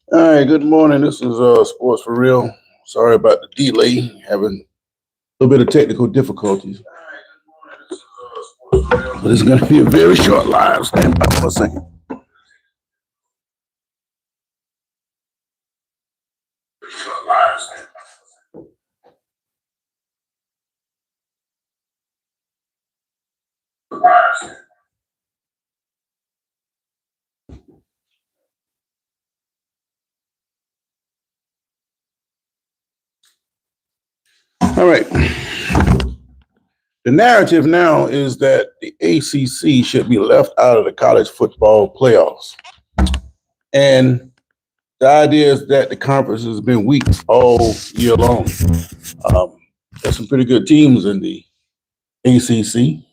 All right, good morning. This is Sports for Real. Sorry about the delay, having a little bit of technical difficulties. But it's going to be a very short live. Stand by for a second. All right. The narrative now is that the ACC should be left out of the college football playoffs. And the idea is that the conference has been weak all year long. There's some pretty good teams in the ACC.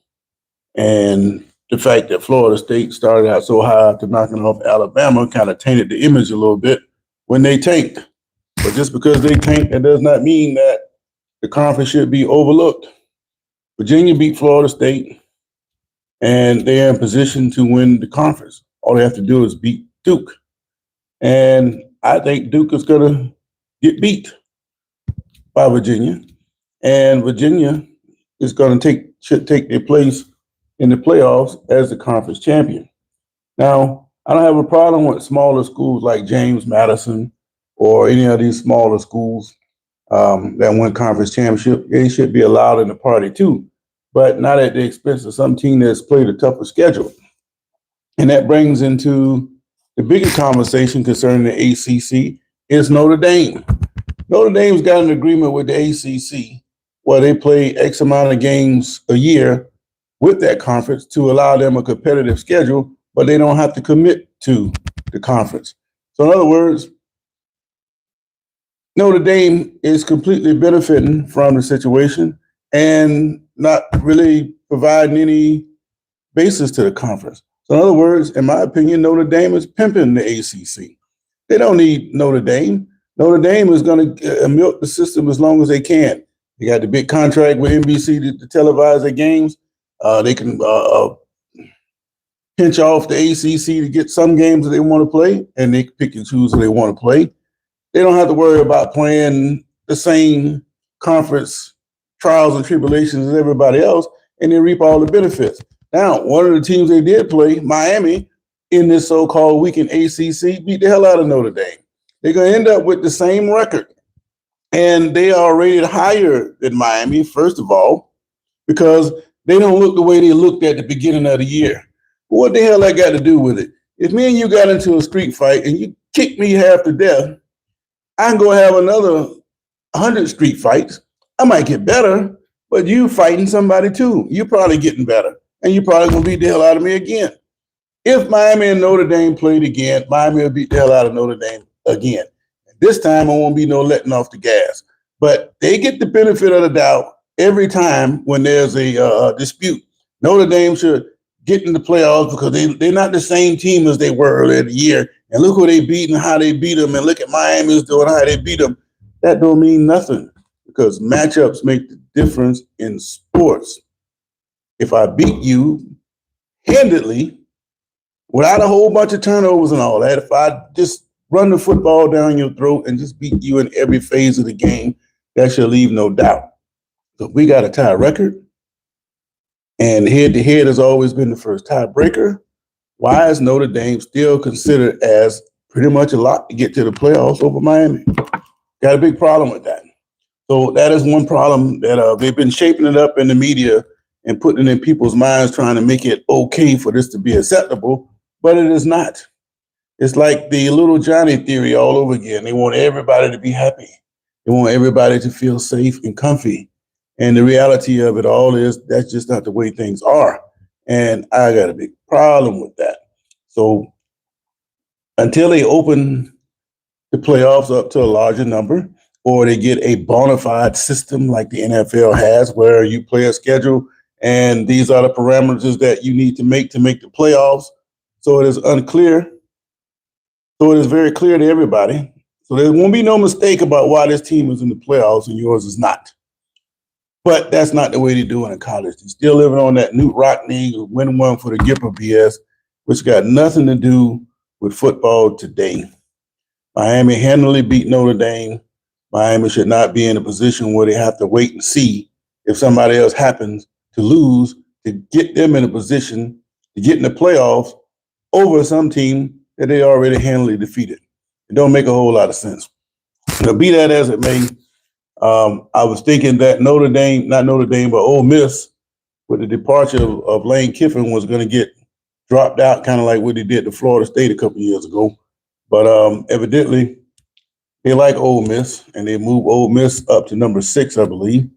And the fact that Florida State started out so high after knocking off Alabama kind of tainted the image a little bit when they tanked. But just because they tanked, that does not mean that the conference should be overlooked. Virginia beat Florida State, and they're in position to win the conference. All they have to do is beat Duke. And I think Duke is going to get beat by Virginia. And Virginia is going to should take their place in the playoffs as the conference champion. Now, I don't have a problem with smaller schools like James Madison or any of these smaller schools that win conference championship. They should be allowed in the party too, but not at the expense of some team that's played a tougher schedule. And that brings into the bigger conversation concerning the ACC is Notre Dame. Notre Dame's got an agreement with the ACC where they play X amount of games a year with that conference to allow them a competitive schedule, but they don't have to commit to the conference. So in other words, Notre Dame is completely benefiting from the situation and not really providing any basis to the conference. So in other words, in my opinion, Notre Dame is pimping the ACC. They don't need Notre Dame. Notre Dame is going to milk the system as long as they can. They got the big contract with NBC to televise their games. They can pinch off the ACC to get some games that they want to play, and they can pick and choose who they want to play. They don't have to worry about playing the same conference trials and tribulations as everybody else, and they reap all the benefits. Now, one of the teams they did play, Miami, in this so-called weekend ACC, beat the hell out of Notre Dame. They're going to end up with the same record. And they are rated higher than Miami, first of all, because they don't look the way they looked at the beginning of the year. What the hell that got to do with it? If me and you got into a street fight and you kicked me half to death, I can go have another 100 street fights. I might get better, but you fighting somebody too. You're probably getting better, and you're probably going to beat the hell out of me again. If Miami and Notre Dame played again, Miami will beat the hell out of Notre Dame again. This time, it won't be no letting off the gas. But they get the benefit of the doubt every time when there's a dispute. Notre Dame should get in the playoffs because they're not the same team as they were earlier in the year. And look who they beat and how they beat them. And look at Miami's doing how they beat them. That don't mean nothing because matchups make the difference in sports. If I beat you handedly, without a whole bunch of turnovers and all that, if I just run the football down your throat and just beat you in every phase of the game, that should leave no doubt. So we got a tie record, and head-to-head has always been the first tiebreaker. Why is Notre Dame still considered as pretty much a lock to get to the playoffs over Miami? Got a big problem with that. So that is one problem that they've been shaping it up in the media and putting it in people's minds, trying to make it okay for this to be acceptable, but it is not. It's like the little Johnny theory all over again. They want everybody to be happy. They want everybody to feel safe and comfy. And the reality of it all is that's just not the way things are. And I got a big problem with that. So until they open the playoffs up to a larger number, or they get a bona fide system like the NFL has, where you play a schedule and these are the parameters that you need to make the playoffs. So it is unclear. So it is very clear to everybody. So there won't be no mistake about why this team is in the playoffs and yours is not. But that's not the way they do it in college. They're still living on that Newt Rockne win one for the Gipper BS, which got nothing to do with football today. Miami handily beat Notre Dame. Miami should not be in a position where they have to wait and see if somebody else happens to lose to get them in a position to get in the playoffs over some team that they already handily defeated. It don't make a whole lot of sense. Now, be that as it may, I was thinking that Notre Dame, not Notre Dame, but Ole Miss, with the departure of Lane Kiffin, was going to get dropped out, kind of like what he did to Florida State a couple years ago. But evidently, they like Ole Miss, and they moved Ole Miss up to number 6, I believe.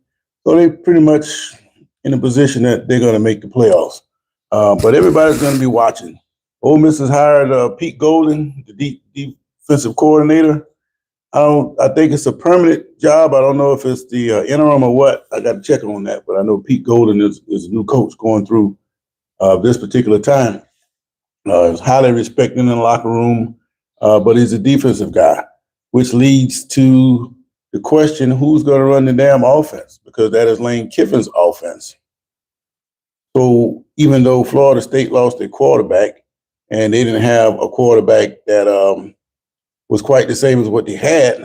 So they're pretty much in a position that they're going to make the playoffs. But everybody's going to be watching. Ole Miss has hired Pete Golden, the defensive coordinator. I think it's a permanent job. I don't know if it's the interim or what. I got to check on that. But I know Pete Golden is a new coach going through this particular time. He's highly respected in the locker room, but he's a defensive guy, which leads to the question, who's going to run the damn offense? Because that is Lane Kiffin's offense. So even though Florida State lost their quarterback and they didn't have a quarterback that was quite the same as what they had,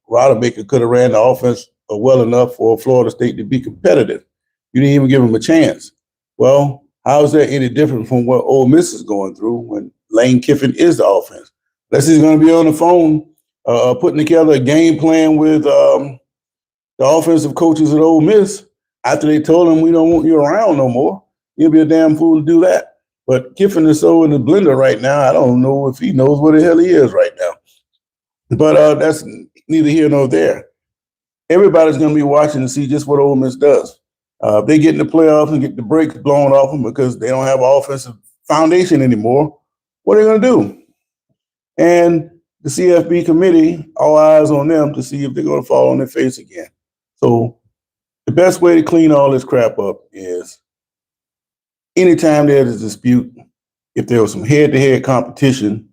Rodemaker could have ran the offense well enough for Florida State to be competitive. You didn't even give them a chance. Well, how is that any different from what Ole Miss is going through when Lane Kiffin is the offense? Unless he's going to be on the phone putting together a game plan with the offensive coaches at Ole Miss after they told him we don't want you around no more. You'll be a damn fool to do that. But Kiffin is so in the blender right now, I don't know if he knows what the hell he is right now. But that's neither here nor there. Everybody's going to be watching to see just what Ole Miss does. If they get in the playoffs and get the brakes blown off them because they don't have an offensive foundation anymore, what are they going to do? And the CFB committee, all eyes on them to see if they're going to fall on their face again. So the best way to clean all this crap up is anytime there's a dispute, if there was some head-to-head competition,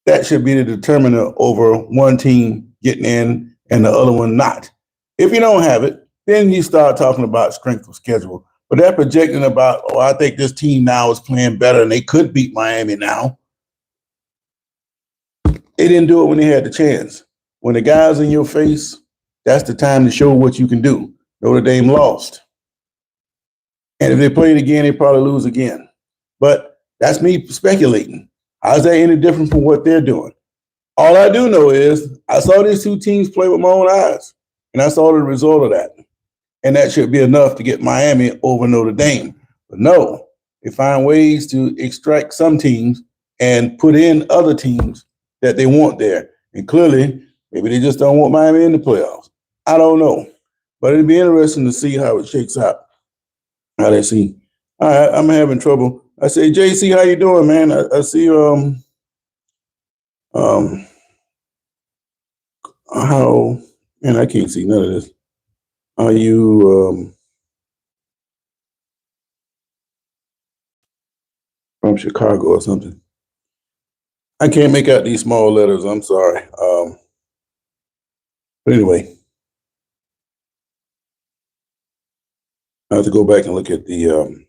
that should be the determiner over one team getting in and the other one not. If you don't have it, then you start talking about strength of schedule. But they're projecting about, I think this team now is playing better and they could beat Miami now. They didn't do it when they had the chance. When the guy's in your face, that's the time to show what you can do. Notre Dame lost. And if they play it again, they probably lose again. But that's me speculating. How's that any different from what they're doing? All I do know is I saw these two teams play with my own eyes, and I saw the result of that. And that should be enough to get Miami over Notre Dame. But no, they find ways to extract some teams and put in other teams that they want there. And clearly, maybe they just don't want Miami in the playoffs. I don't know. But it'd be interesting to see how it shakes out. How they see. All right, I'm having trouble. I say, JC, how you doing, man? I see how, man, I can't see none of this. Are you from Chicago or something? I can't make out these small letters. I'm sorry. But anyway, I have to go back and look at the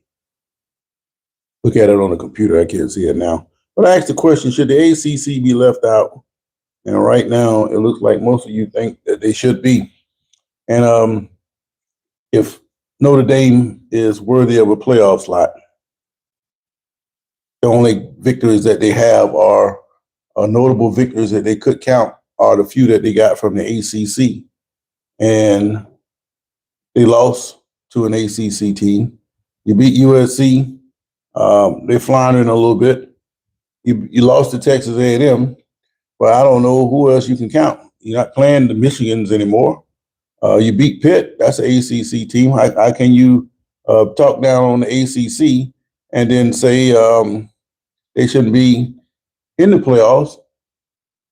look at it on the computer. I can't see it now. But I asked the question: should the ACC be left out? And right now, it looks like most of you think that they should be. And if Notre Dame is worthy of a playoff slot, the only victories that they have are notable victories that they could count are the few that they got from the ACC. And they lost to an ACC team. You beat USC. They're floundering a little bit. You lost to Texas A&M, but I don't know who else you can count. You're not playing the Michigans anymore. You beat Pitt. That's an ACC team. How can you talk down on the ACC and then say they shouldn't be in the playoffs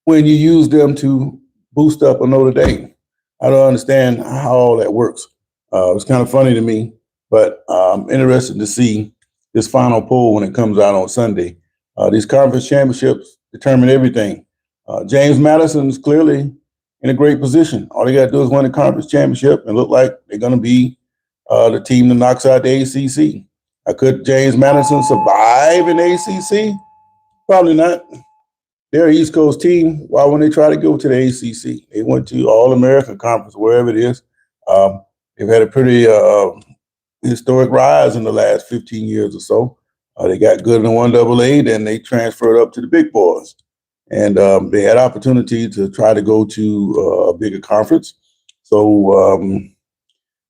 when you use them to boost up a Notre Dame? I don't understand how all that works. It's kind of funny to me, but I'm interested to see this final poll when it comes out on Sunday. These conference championships determine everything. James Madison's clearly in a great position. All they got to do is win the conference championship and look like they're going to be the team that knocks out the ACC. Could James Madison survive in the ACC? Probably not. they're an East Coast team. Why wouldn't they try to go to the ACC? They went to All American Conference, wherever it is. They've had a pretty historic rise in the last 15 years or so. They got good in the 1AA, then they transferred up to the big boys. And they had opportunity to try to go to a bigger conference. So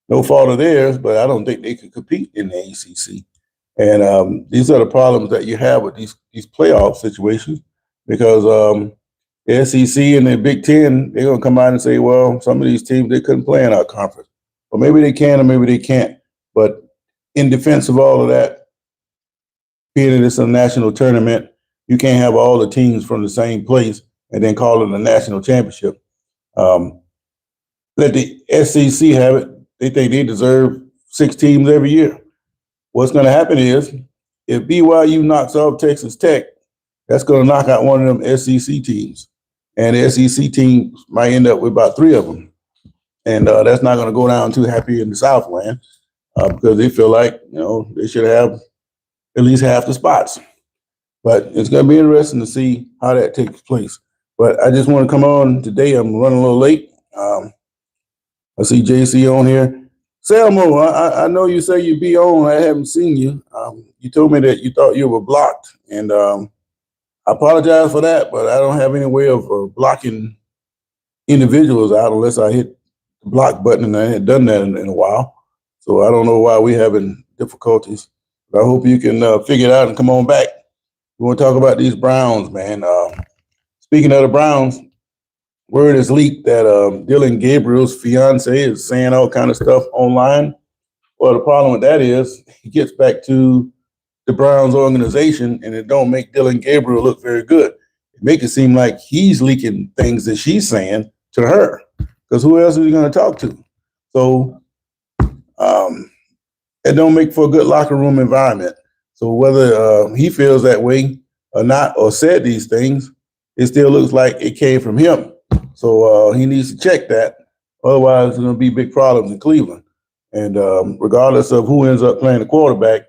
no fault of theirs, but I don't think they could compete in the ACC. And these are the problems that you have with these playoff situations, because the SEC and the Big Ten, they're going to come out and say, well, some of these teams, they couldn't play in our conference. Well, maybe they can or maybe they can't. But in defense of all of that, being in this a national tournament, you can't have all the teams from the same place and then call it a national championship. Let the SEC have it. They think they deserve 6 teams every year. What's going to happen is, if BYU knocks off Texas Tech, that's going to knock out one of them SEC teams. And the SEC teams might end up with about 3 of them. And that's not going to go down too happy in the Southland, because they feel like, they should have at least half the spots. But it's going to be interesting to see how that takes place. But I just want to come on today. I'm running a little late. I see JC on here. Selmo, I know you say you be on. I haven't seen you. You told me that you thought you were blocked, and I apologize for that, but I don't have any way of blocking individuals out unless I hit the block button, and I hadn't done that in a while. So I don't know why we're having difficulties. But I hope you can figure it out and come on back. We want to talk about these Browns, man. Speaking of the Browns, word is leaked that Dylan Gabriel's fiance is saying all kind of stuff online. Well, the problem with that is he gets back to the Browns organization, and it don't make Dylan Gabriel look very good. It make it seem like he's leaking things that she's saying to her, because who else is he going to talk to? So it don't make for a good locker room environment. So whether he feels that way or not, or said these things, it still looks like it came from him. So he needs to check that. Otherwise, there's going to be big problems in Cleveland. And regardless of who ends up playing the quarterback,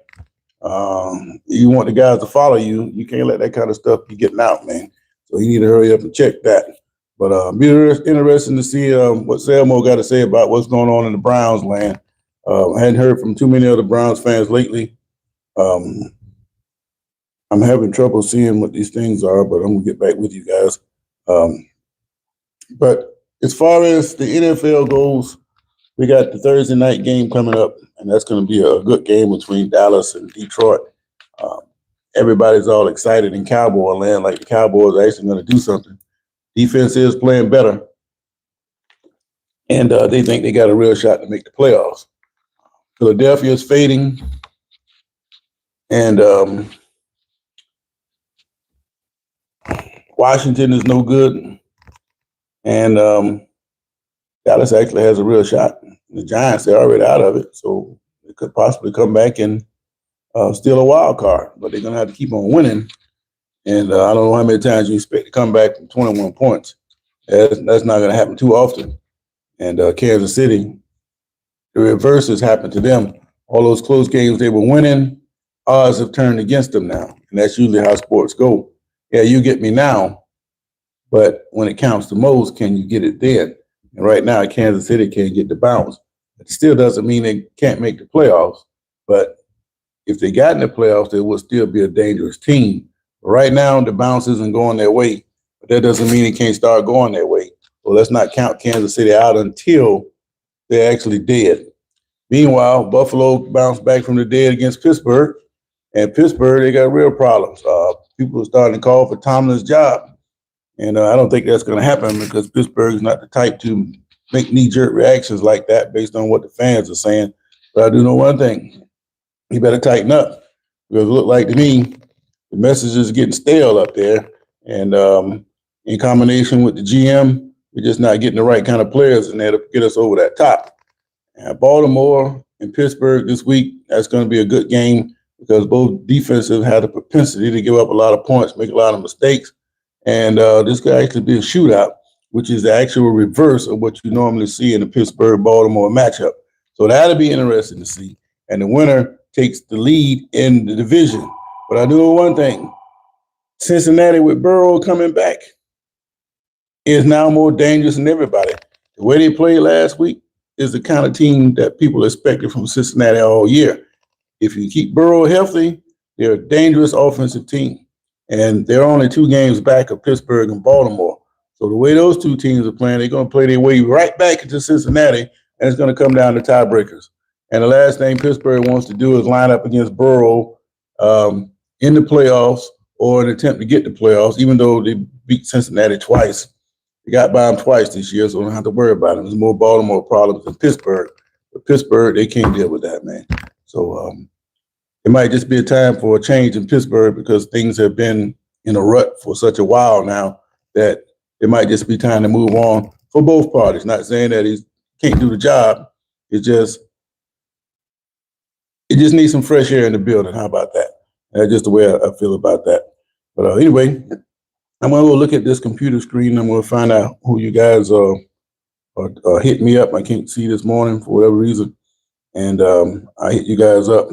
you want the guys to follow you. You can't let that kind of stuff be getting out, man. So you need to hurry up and check that. But be interesting to see what Selmo got to say about what's going on in the Browns land. I hadn't heard from too many other Browns fans lately. I'm having trouble seeing what these things are, but I'm going to get back with you guys. But as far as the NFL goes, we got the Thursday night game coming up, and that's going to be a good game between Dallas and Detroit. Everybody's all excited in Cowboy land, like the Cowboys are actually going to do something. Defense is playing better, and they think they got a real shot to make the playoffs. Philadelphia is fading, and Washington is no good, and Dallas actually has a real shot. The Giants, they're already out of it, so they could possibly come back and steal a wild card, but they're going to have to keep on winning. And I don't know how many times you expect to come back from 21 points. That's not going to happen too often. And Kansas City, the reverse has happened to them. All those close games they were winning, odds have turned against them now. And that's usually how sports go. Yeah, you get me now, but when it counts the most, can you get it then? And right now, Kansas City can't get the bounce. It still doesn't mean they can't make the playoffs, but if they got in the playoffs, they would still be a dangerous team. But right now, the bounce isn't going their way, but that doesn't mean it can't start going their way. So let's not count Kansas City out until they're actually dead. Meanwhile, Buffalo bounced back from the dead against Pittsburgh, and Pittsburgh, they got real problems. People are starting to call for Tomlin's job, and I don't think that's going to happen because Pittsburgh is not the type to make knee-jerk reactions like that based on what the fans are saying. But I do know one thing. You better tighten up, because it looked like to me the message is getting stale up there, and in combination with the GM, we're just not getting the right kind of players in there to get us over that top. Baltimore and Pittsburgh this week, that's going to be a good game because both defenses have the propensity to give up a lot of points, make a lot of mistakes, and this could actually be a shootout, which is the actual reverse of what you normally see in the Pittsburgh-Baltimore matchup. So that'll be interesting to see, and the winner takes the lead in the division. But I do know one thing. Cincinnati with Burrow coming back is now more dangerous than everybody. The way they played last week is the kind of team that people expected from Cincinnati all year. If you keep Burrow healthy, they're a dangerous offensive team. And they're only 2 games back of Pittsburgh and Baltimore. So the way those 2 teams are playing, they're going to play their way right back into Cincinnati, and it's going to come down to tiebreakers. And the last thing Pittsburgh wants to do is line up against Burrow in the playoffs or an attempt to get the playoffs, even though they beat Cincinnati twice. They got by them twice this year, so we don't have to worry about them. There's more Baltimore problems than Pittsburgh. But Pittsburgh, they can't deal with that, man. So it might just be a time for a change in Pittsburgh because things have been in a rut for such a while now that it might just be time to move on for both parties. Not saying that he can't do the job. It just needs some fresh air in the building. How about that? That's just the way I feel about that. But anyway, I'm going to go look at this computer screen. I'm going to find out who you guys are hitting me up. I can't see this morning for whatever reason. And I hit you guys up.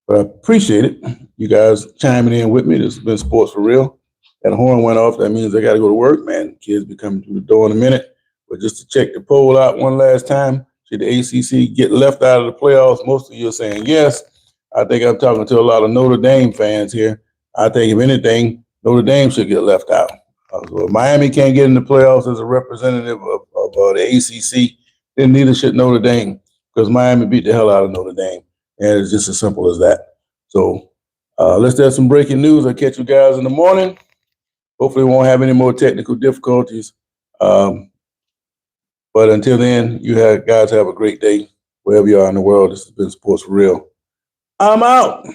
But I appreciate it. You guys chiming in with me. This has been Sports for Real. That horn went off. That means I got to go to work, man. Kids be coming through the door in a minute. But just to check the poll out one last time, should the ACC get left out of the playoffs? Most of you are saying yes. I think I'm talking to a lot of Notre Dame fans here. I think if anything, Notre Dame should get left out. So if Miami can't get in the playoffs as a representative of the ACC, then neither should Notre Dame, because Miami beat the hell out of Notre Dame. And it's just as simple as that. So let's have some breaking news. I'll catch you guys in the morning. Hopefully we won't have any more technical difficulties. But until then, guys have a great day wherever you are in the world. This has been Sports for Real. I'm out.